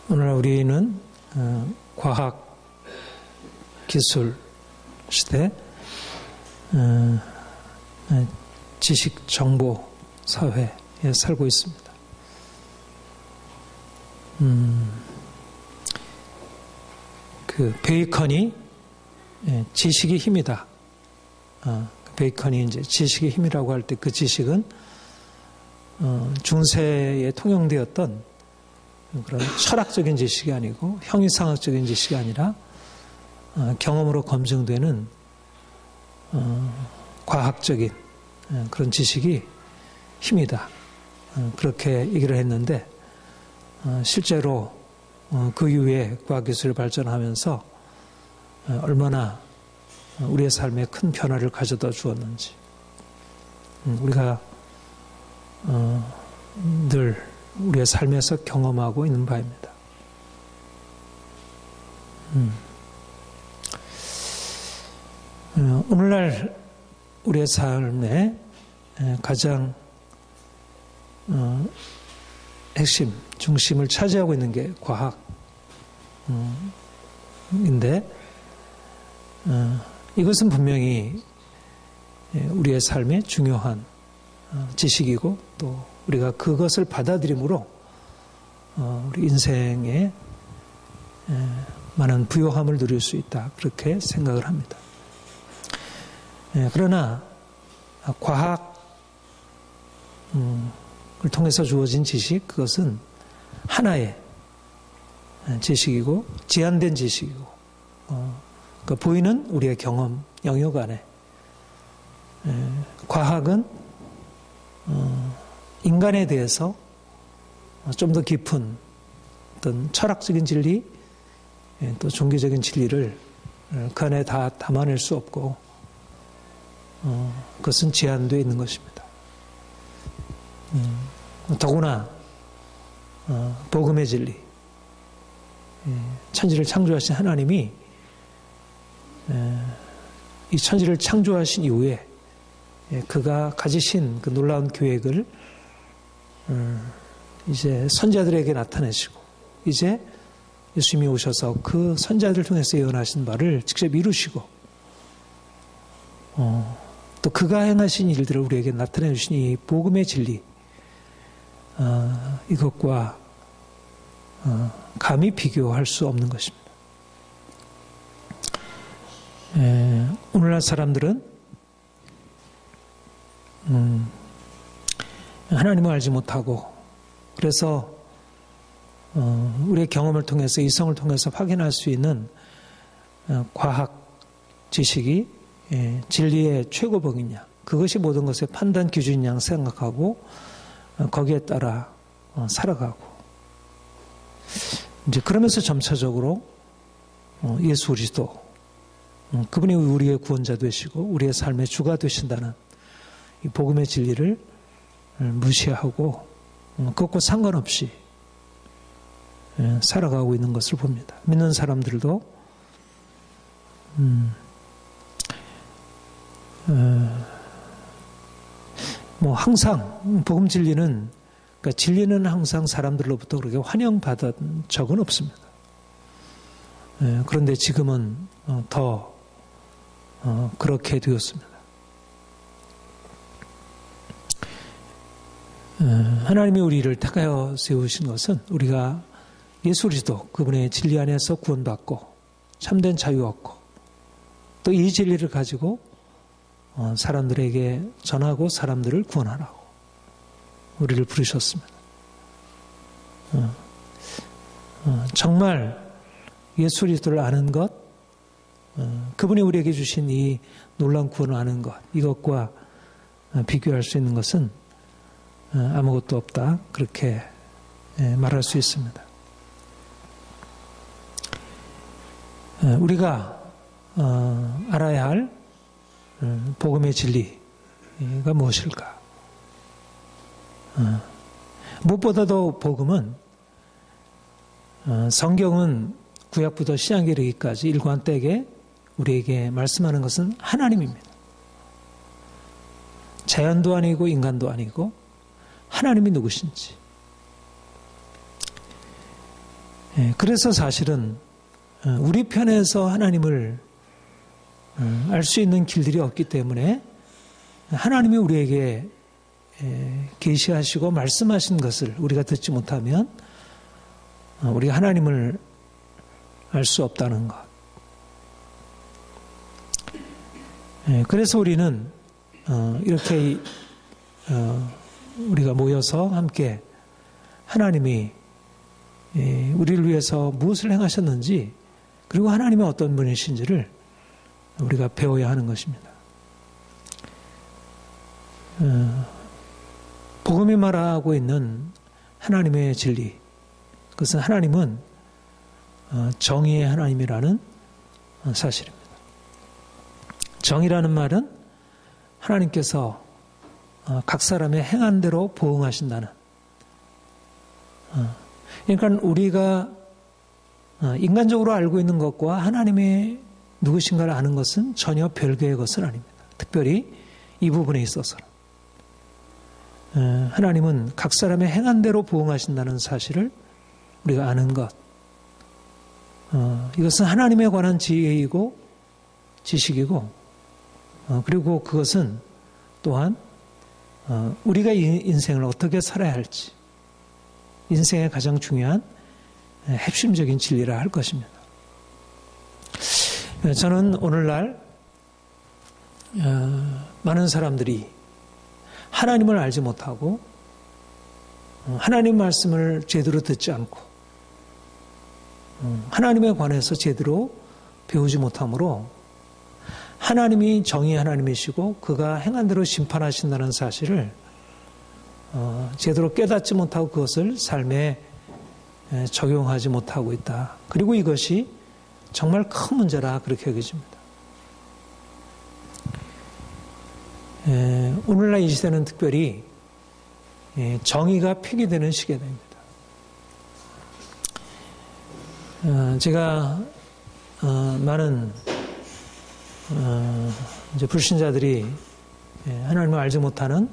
오늘 우리는 과학 기술 시대, 지식 정보 사회에 살고 있습니다. 그 베이컨이 지식이 힘이다. 베이컨이 이제 지식의 힘이라고 할 때 그 지식은 중세에 통용되었던 그런 철학적인 지식이 아니고 형이상학적인 지식이 아니라 경험으로 검증되는 과학적인 그런 지식이 힘이다. 그렇게 얘기를 했는데 실제로 그 이후에 과학기술이 발전하면서 얼마나 우리의 삶에 큰 변화를 가져다 주었는지 우리가 늘 우리의 삶에서 경험하고 있는 바입니다. 오늘날 우리의 삶에 가장 핵심, 중심을 차지하고 있는 게 과학인데 이것은 분명히 우리의 삶에 중요한 지식이고 또 우리가 그것을 받아들임으로 우리 인생에 많은 부요함을 누릴 수 있다. 그렇게 생각을 합니다. 그러나 과학을 통해서 주어진 지식, 그것은 하나의 지식이고 제한된 지식이고 그러니까 보이는 우리의 경험 영역 안에 과학은 인간에 대해서 좀 더 깊은 어떤 철학적인 진리, 또 종교적인 진리를 그 안에 다 담아낼 수 없고 그것은 제한되어 있는 것입니다. 더구나 복음의 진리, 천지를 창조하신 하나님이 이 천지를 창조하신 이후에 그가 가지신 그 놀라운 계획을 이제 선자들에게 나타내시고 이제 예수님이 오셔서 그 선자들을 통해서 예언하신 바를 직접 이루시고 또 그가 행하신 일들을 우리에게 나타내 주신 이 복음의 진리, 이것과 감히 비교할 수 없는 것입니다. 오늘날 사람들은 하나님을 알지 못하고 그래서 우리의 경험을 통해서 이성을 통해서 확인할 수 있는 과학 지식이 진리의 최고봉이냐, 그것이 모든 것의 판단 기준이냐 생각하고 거기에 따라 살아가고 이제 그러면서 점차적으로 예수 그리스도, 그분이 우리의 구원자 되시고 우리의 삶의 주가 되신다는 이 복음의 진리를 무시하고 그것과 상관없이 살아가고 있는 것을 봅니다. 믿는 사람들도 항상 복음 진리는, 그러니까 진리는 항상 사람들로부터 그렇게 환영받은 적은 없습니다. 그런데 지금은 더 그렇게 되었습니다. 하나님이 우리를 택하여 세우신 것은 우리가 예수 그리스도 그분의 진리 안에서 구원받고 참된 자유 얻고 또 이 진리를 가지고 사람들에게 전하고 사람들을 구원하라고 우리를 부르셨습니다. 정말 예수 그리스도를 아는 것, 그분이 우리에게 주신 이 놀라운 구원을 아는 것, 이것과 비교할 수 있는 것은 아무것도 없다. 그렇게 말할 수 있습니다. 우리가 알아야 할 복음의 진리가 무엇일까? 무엇보다도 복음은 성경은 구약부터 신약에 이르기까지 일관되게 우리에게 말씀하는 것은 하나님입니다. 자연도 아니고 인간도 아니고 하나님이 누구신지, 그래서 사실은 우리 편에서 하나님을 알 수 있는 길들이 없기 때문에 하나님이 우리에게 계시하시고 말씀하신 것을 우리가 듣지 못하면 우리가 하나님을 알 수 없다는 것. 그래서 우리는 이렇게 우리가 모여서 함께 하나님이 우리를 위해서 무엇을 행하셨는지 그리고 하나님이 어떤 분이신지를 우리가 배워야 하는 것입니다. 복음이 말하고 있는 하나님의 진리, 그것은 하나님은 정의의 하나님이라는 사실입니다. 정의라는 말은 하나님께서 각 사람의 행한 대로 보응하신다는, 그러니까 우리가 인간적으로 알고 있는 것과 하나님의 누구신가를 아는 것은 전혀 별개의 것은 아닙니다. 특별히 이 부분에 있어서는 하나님은 각 사람의 행한 대로 보응하신다는 사실을 우리가 아는 것, 이것은 하나님에 관한 지혜이고 지식이고, 그리고 그것은 또한 우리가 인생을 어떻게 살아야 할지 인생의 가장 중요한 핵심적인 진리라 할 것입니다. 저는 오늘날 많은 사람들이 하나님을 알지 못하고 하나님 말씀을 제대로 듣지 않고 하나님에 관해서 제대로 배우지 못하므로 하나님이 정의의 하나님이시고 그가 행한 대로 심판하신다는 사실을 제대로 깨닫지 못하고 그것을 삶에 적용하지 못하고 있다. 그리고 이것이 정말 큰 문제라 그렇게 여겨집니다. 오늘날 이 시대는 특별히 정의가 폐기되는 시기가 됩니다. 제가 많은 이제 불신자들이 하나님을 알지 못하는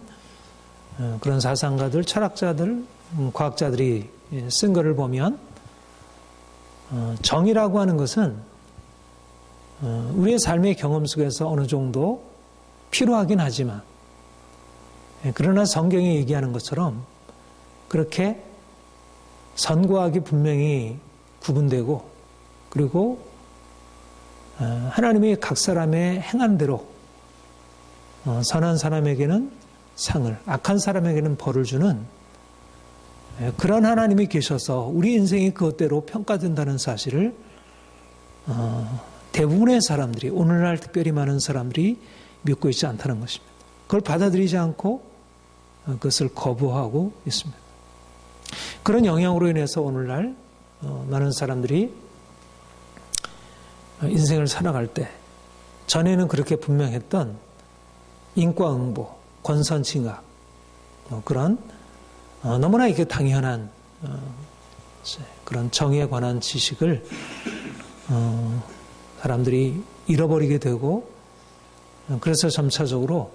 그런 사상가들, 철학자들, 과학자들이 쓴 것을 보면 정의라고 하는 것은 우리의 삶의 경험 속에서 어느 정도 필요하긴 하지만 그러나 성경이 얘기하는 것처럼 그렇게 선과 악이 분명히 구분되고 그리고 하나님이 각 사람의 행한 대로 선한 사람에게는 상을, 악한 사람에게는 벌을 주는 그런 하나님이 계셔서 우리 인생이 그것대로 평가된다는 사실을 대부분의 사람들이, 오늘날 특별히 많은 사람들이 믿고 있지 않다는 것입니다. 그걸 받아들이지 않고 그것을 거부하고 있습니다. 그런 영향으로 인해서 오늘날 많은 사람들이 인생을 살아갈 때 전에는 그렇게 분명했던 인과응보, 권선징악 그런 너무나 이게 당연한 그런 정의에 관한 지식을 사람들이 잃어버리게 되고 그래서 점차적으로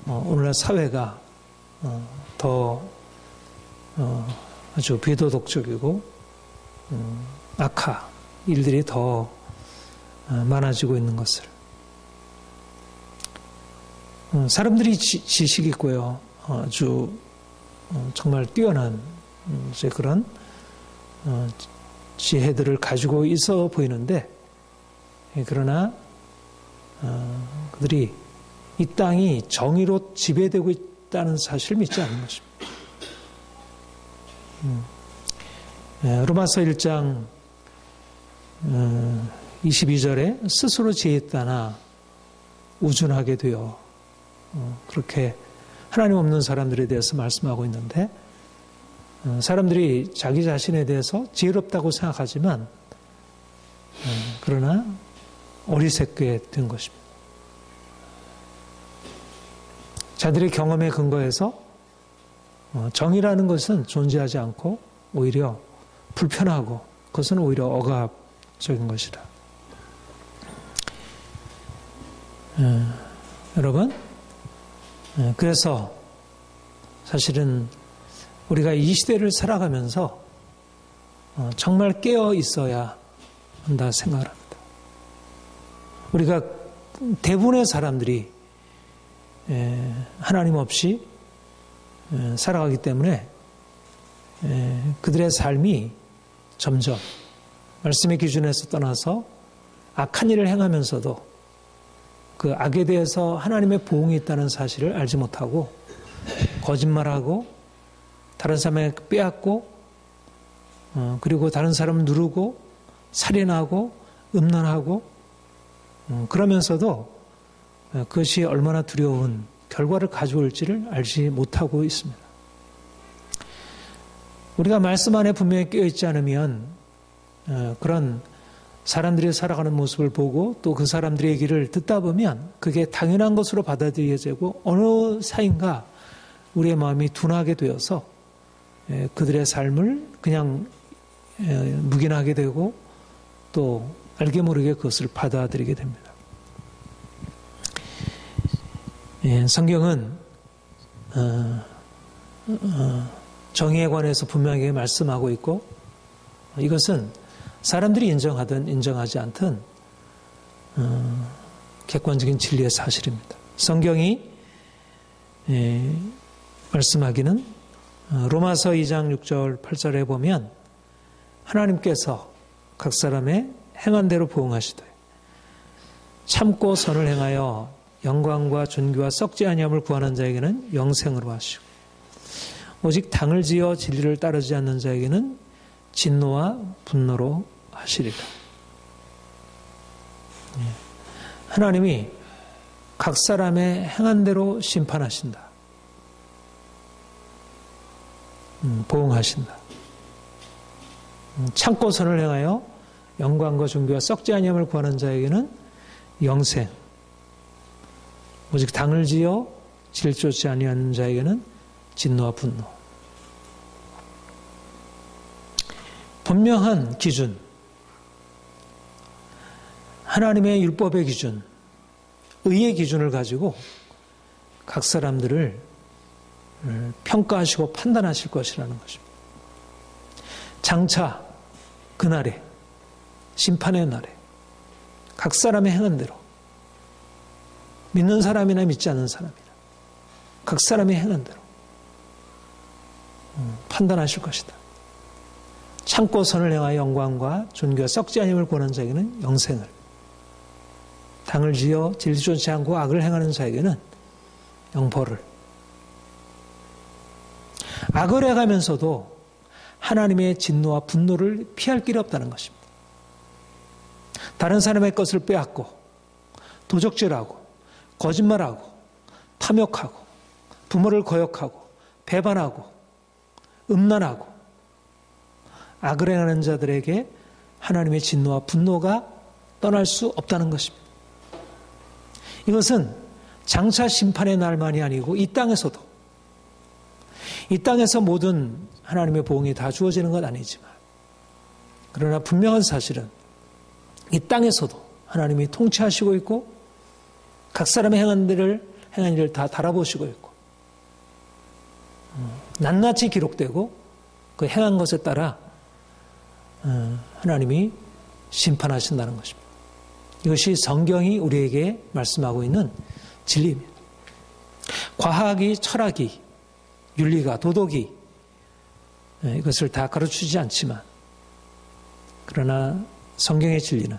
오늘날 사회가 더 아주 비도덕적이고 악하 일들이 더 많아지고 있는 것을 사람들이 지식 있고요 아주 정말 뛰어난 이제 그런 지혜들을 가지고 있어 보이는데 그러나 그들이 이 땅이 정의로 지배되고 있다는 사실을 믿지 않는 것입니다. 로마서 1장 22절에 스스로 지혜했다나 우준하게 되어 그렇게 하나님 없는 사람들에 대해서 말씀하고 있는데 사람들이 자기 자신에 대해서 지혜롭다고 생각하지만 그러나 어리석게 된 것입니다. 자들의 경험에 근거해서 정의라는 것은 존재하지 않고 오히려 불편하고 그것은 오히려 억압적인 것이다. 여러분, 그래서 사실은 우리가 이 시대를 살아가면서 정말 깨어 있어야 한다 생각을 합니다. 우리가 대부분의 사람들이 하나님 없이 살아가기 때문에 그들의 삶이 점점 말씀의 기준에서 떠나서 악한 일을 행하면서도 그 악에 대해서 하나님의 보응이 있다는 사실을 알지 못하고 거짓말하고 다른 사람에게 빼앗고 그리고 다른 사람을 누르고 살인하고 음란하고 그러면서도 그것이 얼마나 두려운 결과를 가져올지를 알지 못하고 있습니다. 우리가 말씀 안에 분명히 깨어있지 않으면 그런 사람들이 살아가는 모습을 보고 또 그 사람들의 얘기를 듣다 보면 그게 당연한 것으로 받아들여지고 어느 사이인가 우리의 마음이 둔하게 되어서 그들의 삶을 그냥 묵인하게 되고 또 알게 모르게 그것을 받아들이게 됩니다. 성경은 정의에 관해서 분명하게 말씀하고 있고 이것은 사람들이 인정하든 인정하지 않든 객관적인 진리의 사실입니다. 성경이 말씀하기는 로마서 2장 6절 8절에 보면 하나님께서 각 사람의 행한 대로 보응하시되 참고 선을 행하여 영광과 존귀와 썩지 아니함을 구하는 자에게는 영생으로 하시고 오직 당을 지어 진리를 따르지 않는 자에게는 진노와 분노로 하시리라. 하나님이 각 사람의 행한 대로 심판하신다. 보응하신다. 참고 선을 행하여 영광과 존귀와 썩지 아니함을 구하는 자에게는 영생, 오직 당을 지어 질 쫓지 아니하는 자에게는 진노와 분노. 분명한 기준, 하나님의 율법의 기준, 의의 기준을 가지고 각 사람들을 평가하시고 판단하실 것이라는 것입니다. 장차 그날에 심판의 날에 각 사람의 행한 대로 믿는 사람이나 믿지 않는 사람이나 각 사람의 행한 대로 판단하실 것이다. 참고 선을 행하여 영광과 존귀와 썩지 아니함을 구하는 자에게는 영생을, 당을 지어 진리 쫓지 않고 악을 행하는 자에게는 영벌을. 악을 행하면서도 하나님의 진노와 분노를 피할 길이 없다는 것입니다. 다른 사람의 것을 빼앗고 도적질하고 거짓말하고 탐욕하고 부모를 거역하고 배반하고 음란하고 악을 행하는 자들에게 하나님의 진노와 분노가 떠날 수 없다는 것입니다. 이것은 장차 심판의 날만이 아니고 이 땅에서도, 이 땅에서 모든 하나님의 보응이 다 주어지는 건 아니지만, 그러나 분명한 사실은 이 땅에서도 하나님이 통치하시고 있고 각 사람의 행한 일을 다 달아보시고 있고 낱낱이 기록되고 그 행한 것에 따라 하나님이 심판하신다는 것입니다. 이것이 성경이 우리에게 말씀하고 있는 진리입니다. 과학이, 철학이, 윤리가, 도덕이 이것을 다 가르치지 않지만, 그러나 성경의 진리는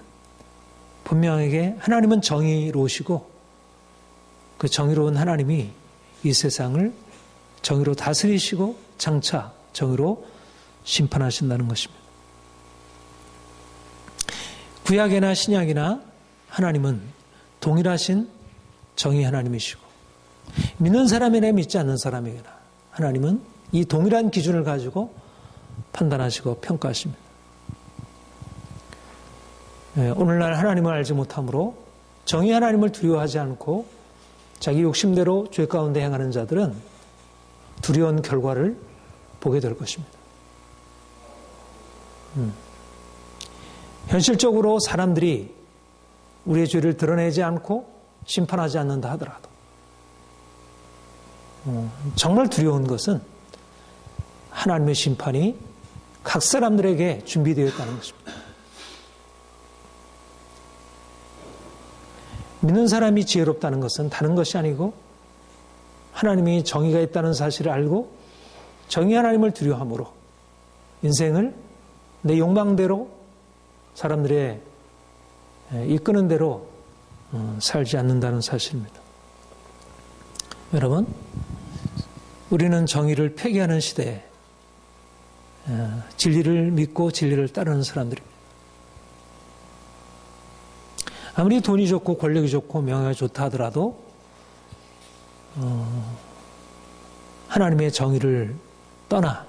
분명하게 하나님은 정의로우시고 그 정의로운 하나님이 이 세상을 정의로 다스리시고 장차 정의로 심판하신다는 것입니다. 구약이나 신약이나 하나님은 동일하신 정의 하나님이시고 믿는 사람이나 믿지 않는 사람에게나 하나님은 이 동일한 기준을 가지고 판단하시고 평가하십니다. 오늘날 하나님을 알지 못함으로 정의 하나님을 두려워하지 않고 자기 욕심대로 죄 가운데 행하는 자들은 두려운 결과를 보게 될 것입니다. 현실적으로 사람들이 우리의 죄를 드러내지 않고 심판하지 않는다 하더라도 정말 두려운 것은 하나님의 심판이 각 사람들에게 준비되어 있다는 것입니다. 믿는 사람이 지혜롭다는 것은 다른 것이 아니고 하나님이 정의가 있다는 사실을 알고 정의 하나님을 두려워함으로 인생을 내 욕망대로 사람들의 이끄는 대로 살지 않는다는 사실입니다. 여러분, 우리는 정의를 폐기하는 시대에 진리를 믿고 진리를 따르는 사람들입니다. 아무리 돈이 좋고 권력이 좋고 명예가 좋다 하더라도 하나님의 정의를 떠나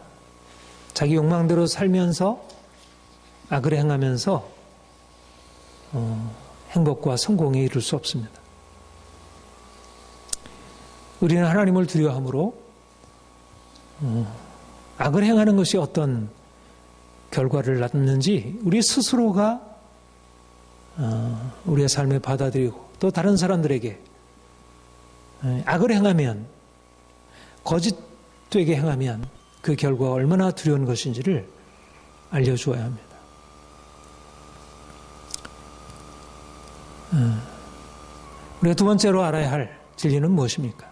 자기 욕망대로 살면서 악을 행하면서 행복과 성공에 이를 수 없습니다. 우리는 하나님을 두려워함으로 악을 행하는 것이 어떤 결과를 낳는지 우리 스스로가 우리의 삶에 받아들이고 또 다른 사람들에게 악을 행하면 거짓되게 행하면 그 결과가 얼마나 두려운 것인지를 알려주어야 합니다. 우리가 두 번째로 알아야 할 진리는 무엇입니까?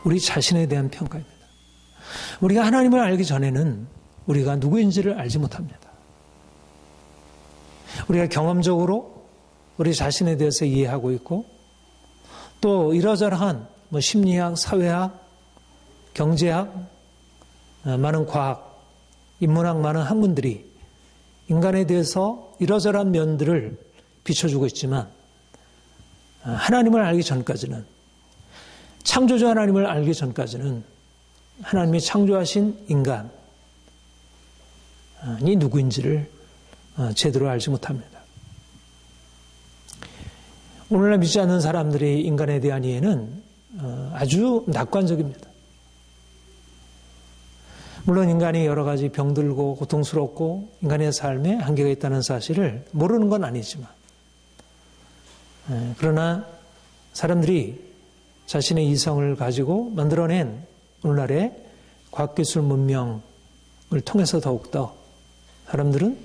우리 자신에 대한 평가입니다. 우리가 하나님을 알기 전에는 우리가 누구인지를 알지 못합니다. 우리가 경험적으로 우리 자신에 대해서 이해하고 있고 또 이러저러한 심리학, 사회학, 경제학, 많은 과학, 인문학 많은 학문들이 인간에 대해서 이러저러한 면들을 비춰주고 있지만 하나님을 알기 전까지는 창조주 하나님을 알기 전까지는 하나님이 창조하신 인간이 누구인지를 제대로 알지 못합니다. 오늘날 믿지 않는 사람들이 인간에 대한 이해는 아주 낙관적입니다. 물론 인간이 여러 가지 병들고 고통스럽고 인간의 삶에 한계가 있다는 사실을 모르는 건 아니지만 그러나 사람들이 자신의 이성을 가지고 만들어낸 오늘날의 과학기술 문명을 통해서 더욱더 사람들은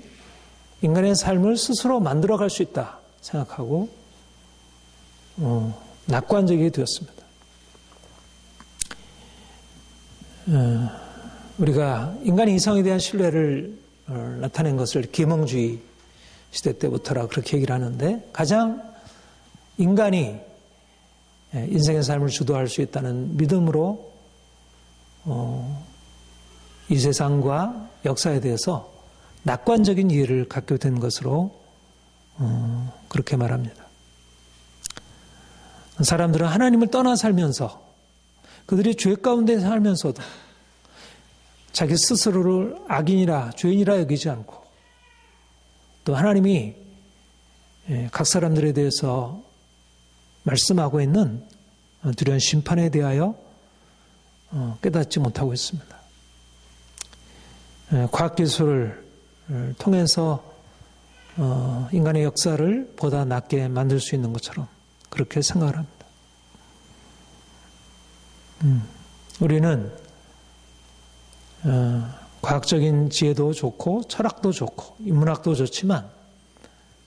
인간의 삶을 스스로 만들어갈 수 있다 생각하고 낙관적이 되었습니다. 우리가 인간의 이성에 대한 신뢰를 나타낸 것을 계몽주의 시대 때부터라 그렇게 얘기를 하는데 가장 인간이 인생의 삶을 주도할 수 있다는 믿음으로 이 세상과 역사에 대해서 낙관적인 이해를 갖게 된 것으로 그렇게 말합니다. 사람들은 하나님을 떠나 살면서 그들이 죄 가운데 살면서도 자기 스스로를 악인이라 죄인이라 여기지 않고 또 하나님이 각 사람들에 대해서 말씀하고 있는 두려운 심판에 대하여 깨닫지 못하고 있습니다. 과학기술을 통해서 인간의 역사를 보다 낫게 만들 수 있는 것처럼 그렇게 생각을 합니다. 우리는 과학적인 지혜도 좋고 철학도 좋고 인문학도 좋지만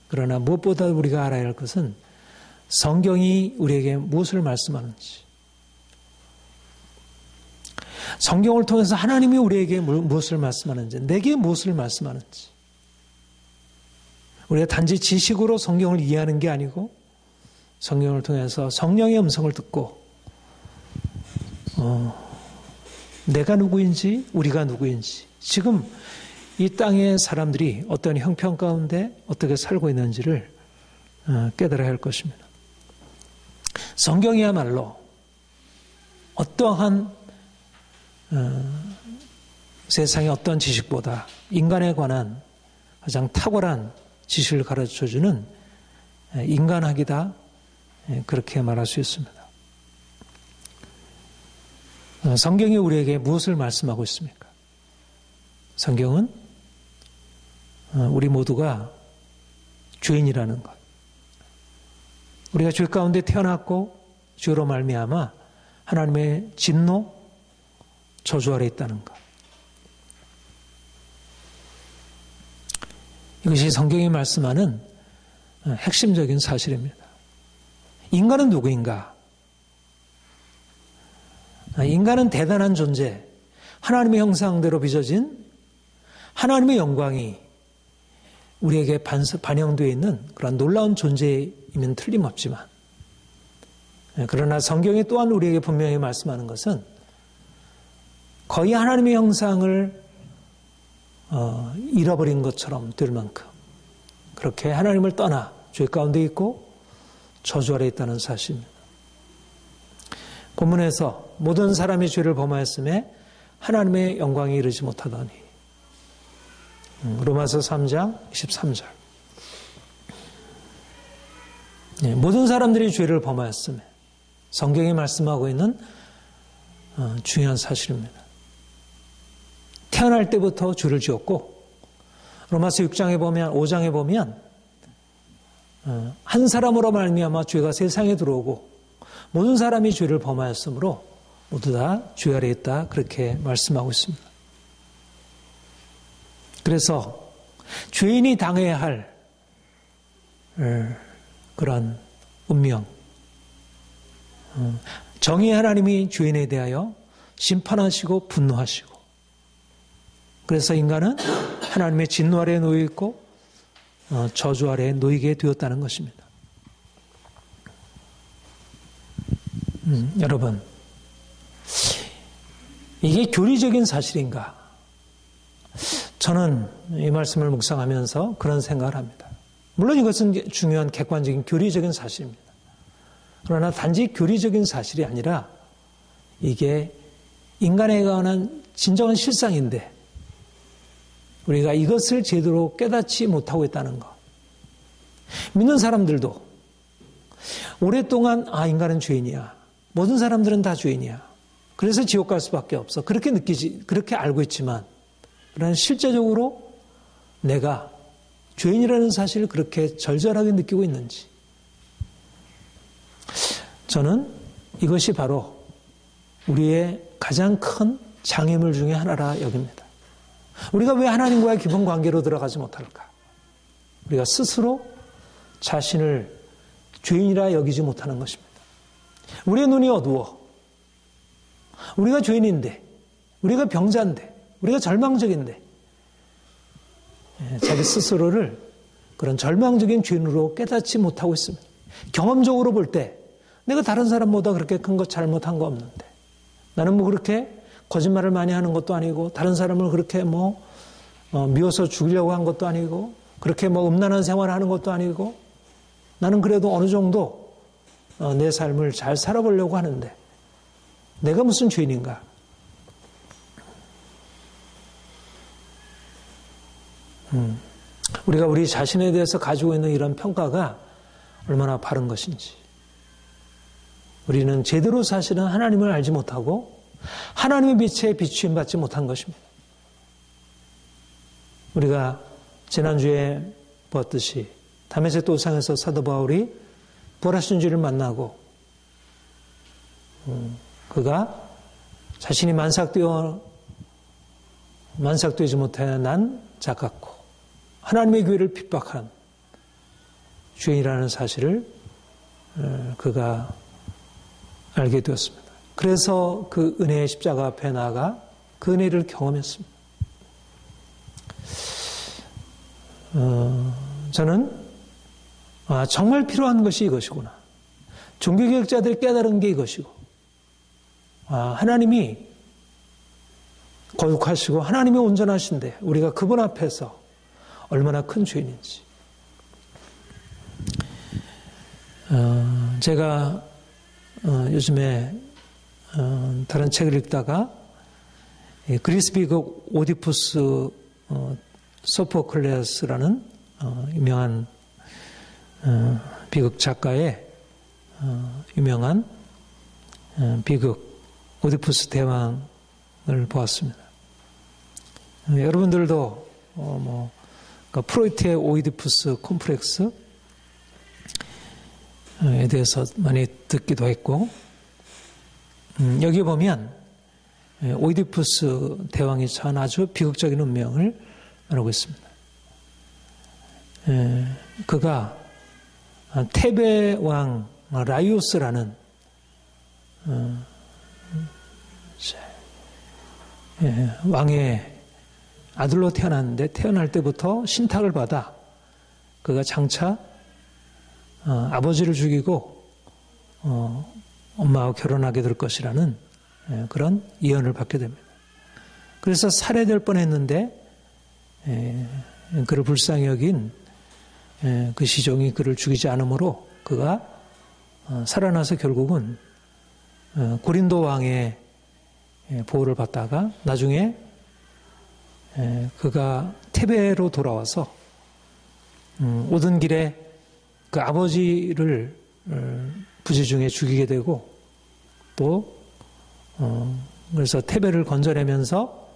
그러나 무엇보다 우리가 알아야 할 것은 성경이 우리에게 무엇을 말씀하는지 성경을 통해서 하나님이 우리에게 무엇을 말씀하는지 내게 무엇을 말씀하는지 우리가 단지 지식으로 성경을 이해하는 게 아니고 성경을 통해서 성령의 음성을 듣고 내가 누구인지 우리가 누구인지 지금 이 땅의 사람들이 어떤 형편 가운데 어떻게 살고 있는지를 깨달아야 할 것입니다. 성경이야말로 어떠한 세상의 어떤 지식보다 인간에 관한 가장 탁월한 지식을 가르쳐주는 인간학이다 그렇게 말할 수 있습니다. 성경이 우리에게 무엇을 말씀하고 있습니까? 성경은 우리 모두가 죄인이라는 것. 우리가 죄 가운데 태어났고 죄로 말미암아 하나님의 진노, 저주 아래 있다는 것. 이것이 성경이 말씀하는 핵심적인 사실입니다. 인간은 누구인가? 인간은 대단한 존재, 하나님의 형상대로 빚어진 하나님의 영광이 우리에게 반영되어 있는 그런 놀라운 존재이면 틀림없지만, 그러나 성경이 또한 우리에게 분명히 말씀하는 것은 거의 하나님의 형상을 잃어버린 것처럼 될 만큼 그렇게 하나님을 떠나 죄 가운데 있고 저주 아래 있다는 사실입니다. 본문에서 모든 사람이 죄를 범하였음에 하나님의 영광에 이르지 못하더니, 로마서 3장 23절. 모든 사람들이 죄를 범하였음에, 성경이 말씀하고 있는 중요한 사실입니다. 태어날 때부터 죄를 지었고, 로마서 6장에 보면, 5장에 보면 한 사람으로 말미암아 죄가 세상에 들어오고 모든 사람이 죄를 범하였으므로 모두 다 죄 아래 있다, 그렇게 말씀하고 있습니다. 그래서 죄인이 당해야 할 그런 운명, 정의 하나님이 죄인에 대하여 심판하시고 분노하시고, 그래서 인간은 하나님의 진노 아래에 놓여 있고 저주 아래에 놓이게 되었다는 것입니다. 여러분, 이게 교리적인 사실인가? 저는 이 말씀을 묵상하면서 그런 생각을 합니다. 물론 이것은 중요한 객관적인 교리적인 사실입니다. 그러나 단지 교리적인 사실이 아니라 이게 인간에 관한 진정한 실상인데 우리가 이것을 제대로 깨닫지 못하고 있다는 것. 믿는 사람들도 오랫동안 인간은 죄인이야. 모든 사람들은 다 죄인이야. 그래서 지옥 갈 수밖에 없어. 그렇게 알고 있지만, 그러나 실제적으로 내가 죄인이라는 사실을 그렇게 절절하게 느끼고 있는지. 저는 이것이 바로 우리의 가장 큰 장애물 중에 하나라 여깁니다. 우리가 왜 하나님과의 깊은 관계로 들어가지 못할까? 우리가 스스로 자신을 죄인이라 여기지 못하는 것입니다. 우리의 눈이 어두워. 우리가 죄인인데, 우리가 병자인데, 우리가 절망적인데, 자기 스스로를 그런 절망적인 죄인으로 깨닫지 못하고 있습니다. 경험적으로 볼 때 내가 다른 사람보다 그렇게 큰 것 잘못한 거 없는데, 나는 그렇게 거짓말을 많이 하는 것도 아니고, 다른 사람을 그렇게 미워서 죽이려고 한 것도 아니고, 그렇게 음란한 생활을 하는 것도 아니고, 나는 그래도 어느 정도 내 삶을 잘 살아보려고 하는데 내가 무슨 죄인인가? 우리가 우리 자신에 대해서 가지고 있는 이런 평가가 얼마나 바른 것인지. 우리는 제대로 사실은 하나님을 알지 못하고 하나님의 빛에 비추임 받지 못한 것입니다. 우리가 지난주에 보았듯이 다메섹 도상에서 사도 바울이 부활하신 주를 만나고 그가 자신이 만삭되지 못해 난 작았고 하나님의 교회를 핍박한 죄인이라는 사실을 그가 알게 되었습니다. 그래서 그 은혜의 십자가 앞에 나아가 그 은혜를 경험했습니다. 저는 정말 필요한 것이 이것이구나. 종교개혁자들이 깨달은 게 이것이고, 하나님이 거룩하시고 하나님이 온전하신데 우리가 그분 앞에서 얼마나 큰 죄인인지. 제가 요즘에 다른 책을 읽다가 그리스 비극 오디푸스 소포클레스라는 유명한 비극 작가의 유명한 비극 오디푸스 대왕을 보았습니다. 여러분들도 프로이트의 오이디푸스 콤플렉스에 대해서 많이 듣기도 했고, 여기 보면 오이디푸스 대왕이 처한 아주 비극적인 운명을 말하고 있습니다. 그가 테베 왕 라이오스라는 왕의 아들로 태어났는데 태어날 때부터 신탁을 받아 그가 장차 아버지를 죽이고 엄마와 결혼하게 될 것이라는 그런 예언을 받게 됩니다. 그래서 살해될 뻔했는데 그를 불쌍히 여긴 그 시종이 그를 죽이지 않으므로 그가 살아나서 결국은 고린도 왕의 보호를 받다가 나중에 그가 테베로 돌아와서 오던 길에 그 아버지를 부지 중에 죽이게 되고 또 그래서 테베를 건져내면서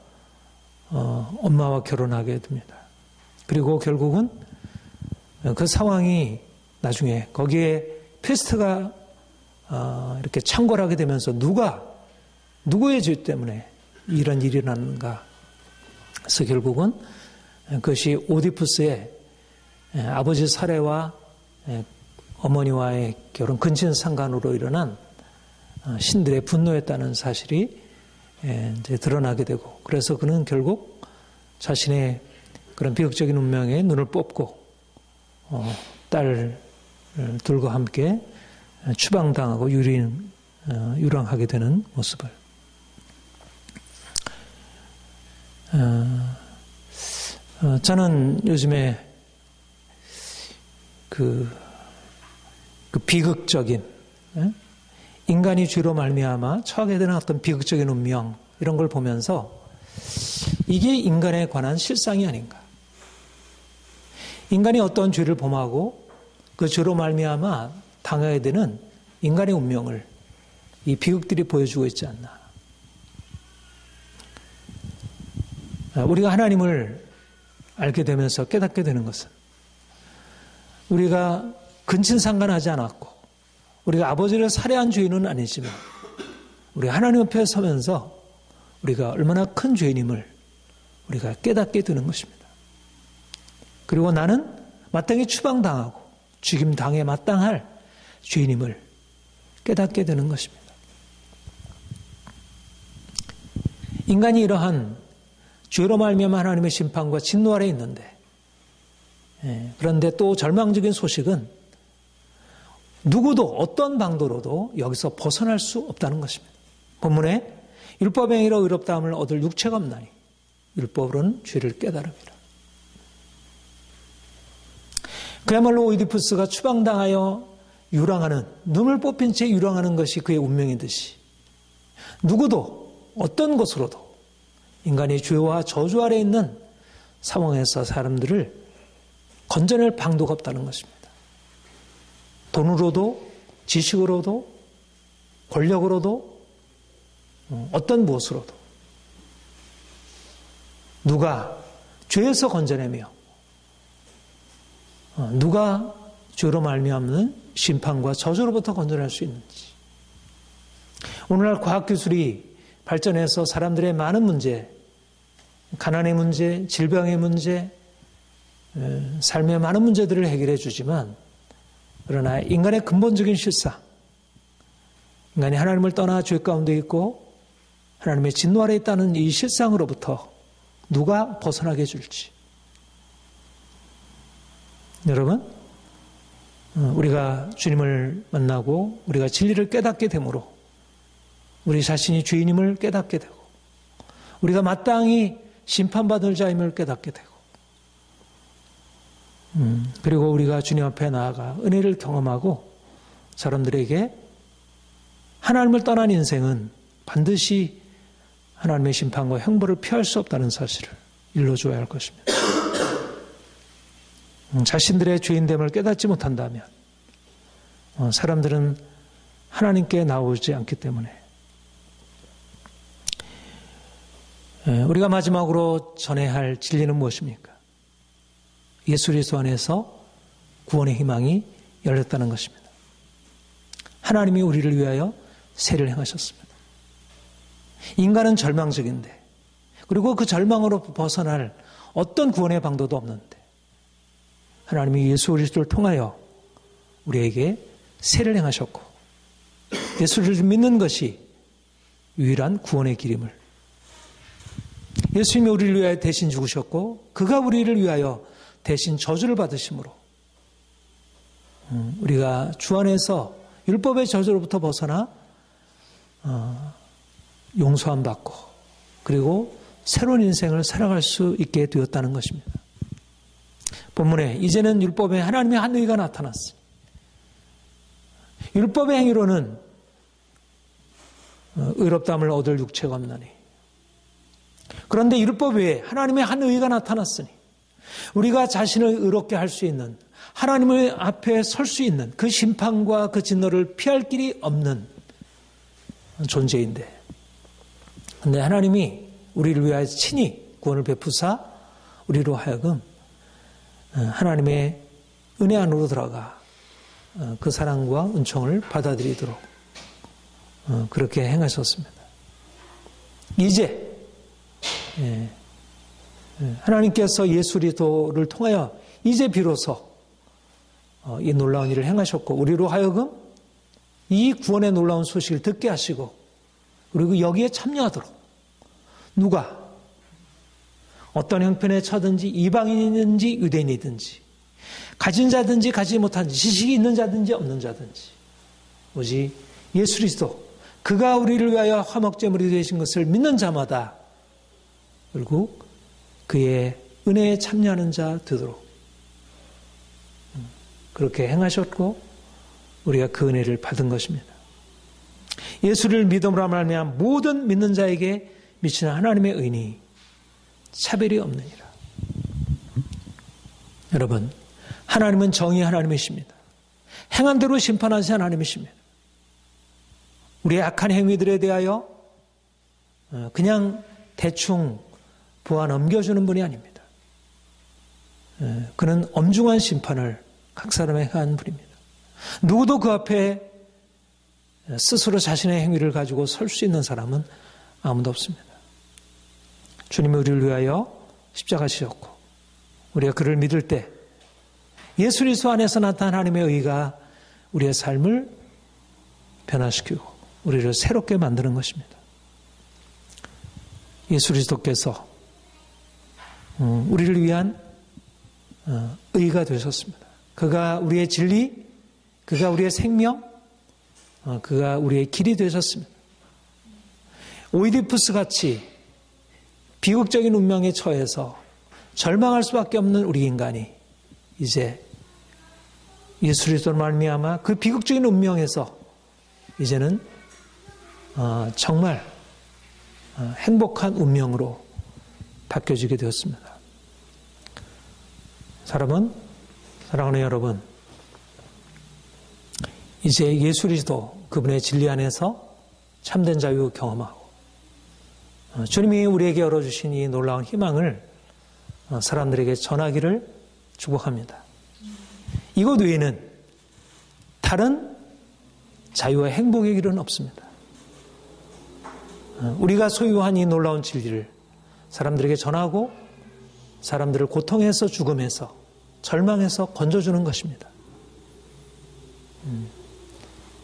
엄마와 결혼하게 됩니다. 그리고 결국은 그 상황이 나중에 거기에 페스트가 이렇게 창궐하게 되면서 누구의 죄 때문에 이런 일이 일어났는가. 그래서 결국은 그것이 오디푸스의 아버지 살해와 어머니와의 결혼 근친상간으로 일어난 신들의 분노였다는 사실이 이제 드러나게 되고, 그래서 그는 결국 자신의 그런 비극적인 운명에 눈을 뽑고 딸 둘과 함께 추방당하고 유랑하게 되는 모습을 저는 요즘에 그 비극적인 인간이 죄로 말미암아 처하게 되는 어떤 비극적인 운명 이런 걸 보면서 이게 인간에 관한 실상이 아닌가. 인간이 어떤 죄를 범하고 그 죄로 말미암아 당하게 되는 인간의 운명을 이 비극들이 보여주고 있지 않나. 우리가 하나님을 알게 되면서 깨닫게 되는 것은 우리가 근친상간하지 않았고 우리가 아버지를 살해한 죄인은 아니지만 우리가 하나님 앞에 서면서 우리가 얼마나 큰 죄인임을 우리가 깨닫게 되는 것입니다. 그리고 나는 마땅히 추방당하고 죽임당해 마땅할 죄인임을 깨닫게 되는 것입니다. 인간이 이러한 죄로 말미암아 하나님의 심판과 진노 아래 있는데, 그런데 또 절망적인 소식은 누구도 어떤 방도로도 여기서 벗어날 수 없다는 것입니다. 본문에 율법의 행위로 의롭다함을 얻을 육체가 없나니 율법으로는 죄를 깨달음이라. 그야말로 오이디푸스가 추방당하여 유랑하는, 눈을 뽑힌 채 유랑하는 것이 그의 운명이듯이 누구도 어떤 것으로도 인간이 죄와 저주 아래 있는 상황에서 사람들을 건져낼 방도가 없다는 것입니다. 돈으로도 지식으로도 권력으로도 어떤 무엇으로도 누가 죄에서 건져내며 누가 죄로 말미암는 심판과 저주로부터 건져낼 수 있는지. 오늘날 과학기술이 발전해서 사람들의 많은 문제, 가난의 문제, 질병의 문제, 삶의 많은 문제들을 해결해 주지만, 그러나 인간의 근본적인 실상, 인간이 하나님을 떠나 죄 가운데 있고 하나님의 진노 아래 있다는 이 실상으로부터 누가 벗어나게 해줄지. 여러분, 우리가 주님을 만나고 우리가 진리를 깨닫게 되므로 우리 자신이 죄인임을 깨닫게 되고 우리가 마땅히 심판받을 자임을 깨닫게 되고 그리고 우리가 주님 앞에 나아가 은혜를 경험하고 사람들에게 하나님을 떠난 인생은 반드시 하나님의 심판과 형벌을 피할 수 없다는 사실을 일러줘야 할 것입니다. 자신들의 죄인됨을 깨닫지 못한다면 사람들은 하나님께 나오지 않기 때문에 우리가 마지막으로 전해야 할 진리는 무엇입니까? 예수 그리스도 안에서 구원의 희망이 열렸다는 것입니다. 하나님이 우리를 위하여 세를 행하셨습니다. 인간은 절망적인데, 그리고 그 절망으로 벗어날 어떤 구원의 방도도 없는데 하나님이 예수 그리스도를 통하여 우리에게 세를 행하셨고 예수를 믿는 것이 유일한 구원의 길임을, 예수님이 우리를 위하여 대신 죽으셨고 그가 우리를 위하여 대신 저주를 받으심으로 우리가 주 안에서 율법의 저주로부터 벗어나 용서함 받고 그리고 새로운 인생을 살아갈 수 있게 되었다는 것입니다. 본문에 이제는 율법에 하나님의 한 의가 나타났습니다. 율법의 행위로는 의롭다함을 얻을 육체가 없나니, 그런데 율법 외에 하나님의 한 의가 나타났으니 우리가 자신을 의롭게 할 수 있는, 하나님의 앞에 설 수 있는 그 심판과 그 진노를 피할 길이 없는 존재인데, 근데 하나님이 우리를 위하여 친히 구원을 베푸사 우리로 하여금 하나님의 은혜 안으로 들어가 그 사랑과 은총을 받아들이도록 그렇게 행하셨습니다. 이제 하나님께서 예수 그리스도를 통하여 이제 비로소 이 놀라운 일을 행하셨고 우리로 하여금 이 구원의 놀라운 소식을 듣게 하시고 그리고 여기에 참여하도록, 누가 어떤 형편에 처든지 이방인이든지 유대인이든지 가진 자든지 가지지 못한 지식이 있는 자든지 없는 자든지 오직 예수 그리스도 그가 우리를 위하여 화목제물이 되신 것을 믿는 자마다 결국 그의 은혜에 참여하는 자 되도록 그렇게 행하셨고 우리가 그 은혜를 받은 것입니다. 예수를 믿음으로 말미암아 모든 믿는 자에게 미치는 하나님의 의니 차별이 없느니라. 여러분, 하나님은 정의의 하나님이십니다. 행한 대로 심판하신 하나님이십니다. 우리의 악한 행위들에 대하여 그냥 대충 보아 넘겨주는 분이 아닙니다. 그는 엄중한 심판을 각 사람에 행한 분입니다. 누구도 그 앞에 스스로 자신의 행위를 가지고 설 수 있는 사람은 아무도 없습니다. 주님이 우리를 위하여 십자가 지셨고 우리가 그를 믿을 때 예수 그리스도 안에서 나타난 하나님의 의가 우리의 삶을 변화시키고 우리를 새롭게 만드는 것입니다. 예수 그리스도께서 우리를 위한 의가 되셨습니다. 그가 우리의 진리, 그가 우리의 생명, 그가 우리의 길이 되셨습니다. 오이디푸스 같이 비극적인 운명에 처해서 절망할 수밖에 없는 우리 인간이 이제 예수 그리스도로 말미암아 그 비극적인 운명에서 이제는 정말 행복한 운명으로 바뀌어지게 되었습니다. 사랑하는 여러분, 이제 예수 그리스도 그분의 진리 안에서 참된 자유 경험하고 주님이 우리에게 열어주신 이 놀라운 희망을 사람들에게 전하기를 축복합니다. 이것 외에는 다른 자유와 행복의 길은 없습니다. 우리가 소유한 이 놀라운 진리를 사람들에게 전하고 사람들을 고통에서 죽음에서 절망에서 건져주는 것입니다.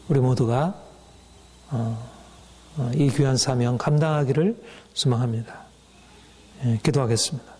우리 모두가 이 귀한 사명 감당하기를 소망합니다. 기도하겠습니다.